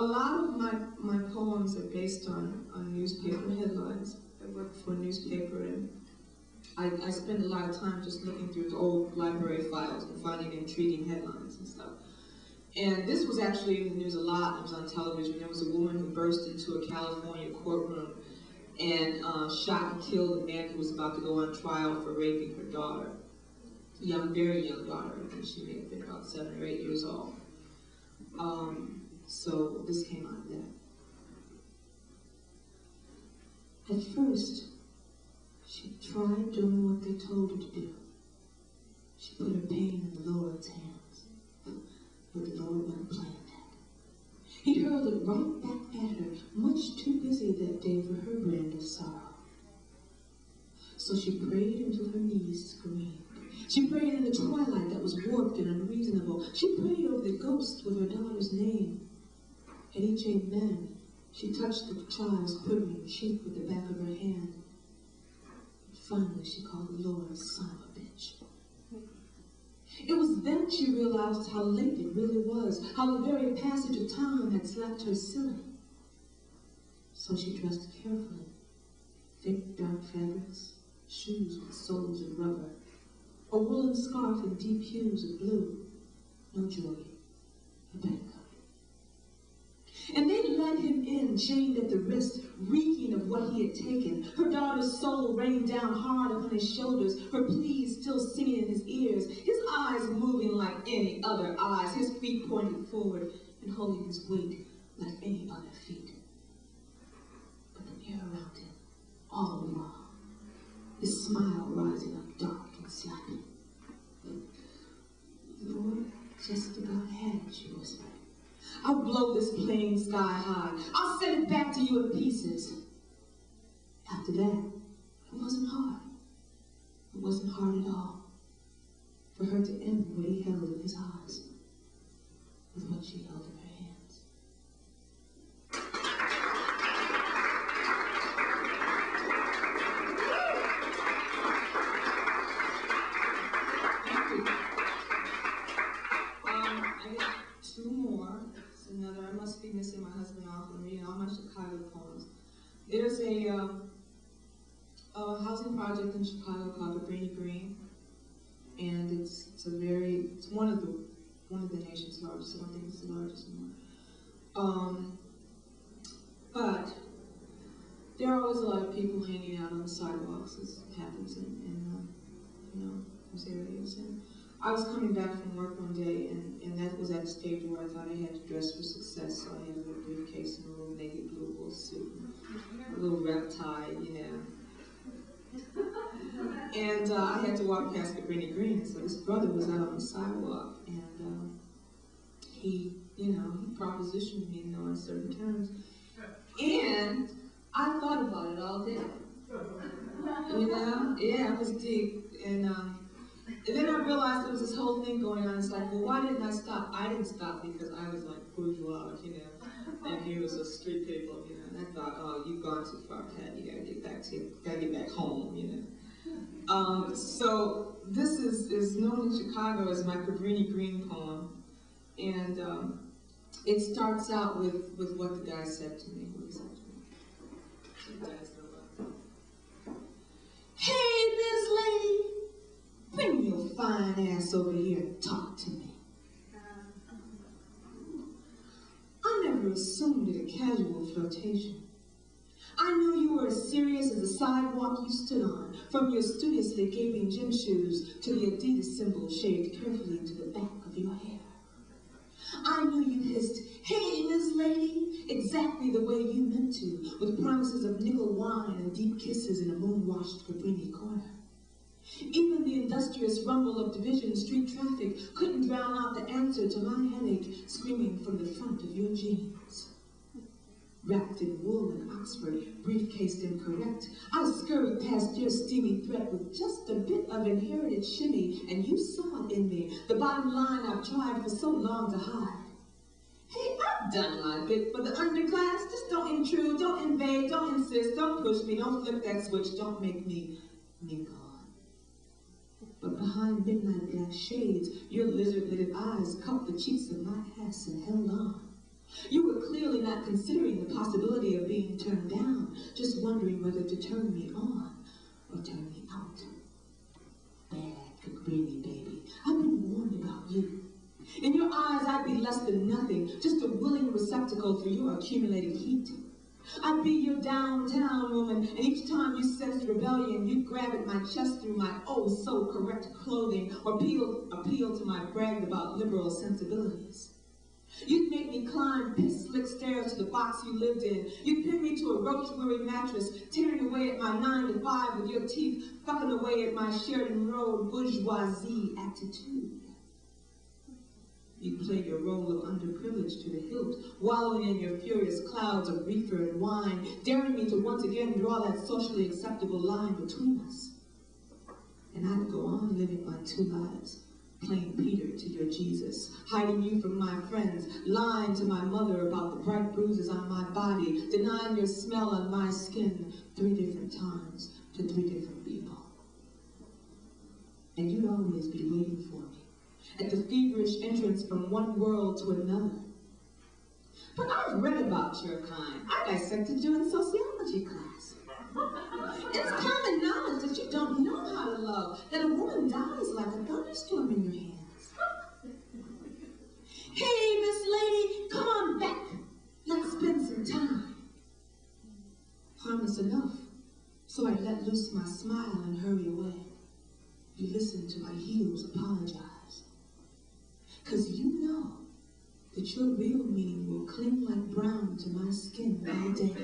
lot of my poems are based on newspaper headlines. I work for a newspaper, and I spend a lot of time just looking through the old library files and finding intriguing headlines and stuff. And this was actually in the news a lot. It was on television. There was a woman who burst into a California courtroom and shot and killed a man who was about to go on trial for raping her daughter. Very young daughter. I think she may have been about 7 or 8 years old. So this came out of that. At first, she tried doing what they told her to do. She put her pain in the Lord's hands. But the Lord wasn't playing that. He hurled it right back at her, much too busy that day for her brand of sorrow. So she prayed until her knees screamed. She prayed in the twilight that was warped and unreasonable. She prayed over the ghost with her daughter's name. At each amen, she touched the child's quivering cheek with the back of her hand. And finally, she called the Lord son of a bitch. It was then she realized how late it really was, how the very passage of time had slapped her silly. So she dressed carefully. Thick, dark fabrics, shoes with soles of rubber, a woolen scarf in deep hues of blue, no jewelry, a petticoat. And they led him in, chained at the wrist, reeking of what he had taken. Her daughter's soul rained down hard upon his shoulders, her pleas still singing in his ears, his eyes moving like any other eyes, his feet pointed forward and holding his weight like any other feet. But the air around him, all wrong, his smile rising up dark and slapping. Lord, just about had it, she whispered. I'll blow this plane sky high. I'll send it back to you in pieces. After that, it wasn't hard. It wasn't hard at all for her to end what he held in his eyes with what she held in her hands. I got 2 more. Another, I must be missing my husband off and reading all my Chicago poems. There's a housing project in Chicago called Cabrini Green, and it's one of the nation's largest. I don't think it's the largest anymore. But there are always a lot of people hanging out on the sidewalks, as happens in those areas. And I was coming back from work one day, and that was at a stage where I thought I had to dress for success, so I had a little briefcase and a little navy blue wool suit, and a little rep tie, And I had to walk past Cabrini Green, so this brother was out on the sidewalk, and he propositioned me in no uncertain terms. And I thought about it all day. Yeah, it was deep. And then I realized there was this whole thing going on. It's like, well, why didn't I stop? I didn't stop because I was like bourgeois, and he was a street people, And I thought, oh, you've gone too far, Pat. You gotta get back home, So this is known in Chicago as my Cabrini Green poem, and it starts out with what the guy said to me. What he said to me. Hey, Miss Lady, bring your fine ass over here and talk to me. I never assumed it a casual flirtation. I knew you were as serious as the sidewalk you stood on, from your studiously gaping gym shoes to the Adidas symbol shaved carefully into the back of your hair. I knew you hissed, hey, Miss Lady, exactly the way you meant to, with promises of nickel wine and deep kisses in a moon-washed Cabrini corner. Even the industrious rumble of Division Street traffic couldn't drown out the answer to my headache screaming from the front of your jeans. Wrapped in wool and Oxford, briefcased and correct, I scurried past your steamy threat with just a bit of inherited shimmy, and you saw it in me, the bottom line I've tried for so long to hide. Hey, I've done my bit for the underclass. Just don't intrude, don't invade, don't insist, don't push me, don't flip that switch, don't make me mingle. But behind midnight black shades, your lizard-lidded eyes cupped the cheeks of my ass and held on. You were clearly not considering the possibility of being turned down, just wondering whether to turn me on or turn me out. Bad could bring me, baby. I've been warned about you. In your eyes, I'd be less than nothing, just a willing receptacle for your accumulated heat. I'd be your downtown woman, and each time you sensed rebellion, you'd grab at my chest through my oh-so-correct clothing, or appeal to my bragged about liberal sensibilities. You'd make me climb piss-slick stairs to the box you lived in. You'd pin me to a roach-weary mattress, tearing away at my 9 to 5 with your teeth, fucking away at my Sheridan Road bourgeoisie attitude. You play your role of underprivileged to the hilt, wallowing in your furious clouds of reefer and wine, daring me to once again draw that socially acceptable line between us. And I'd go on living my two lives, playing Peter to your Jesus, hiding you from my friends, lying to my mother about the bright bruises on my body, denying your smell on my skin 3 different times to 3 different people. And you'd always be waiting for me at the feverish entrance from one world to another. But I've read about your kind. I dissected you in sociology class. It's common knowledge that you don't know how to love, that a woman dies like a thunderstorm in your hands. Hey, Miss Lady, come on back. Let's spend some time. Harmless enough, so I let loose my smile and hurry away. You listened to my heels apologize. 'Cause you know that your real meaning will cling like brown to my skin all day.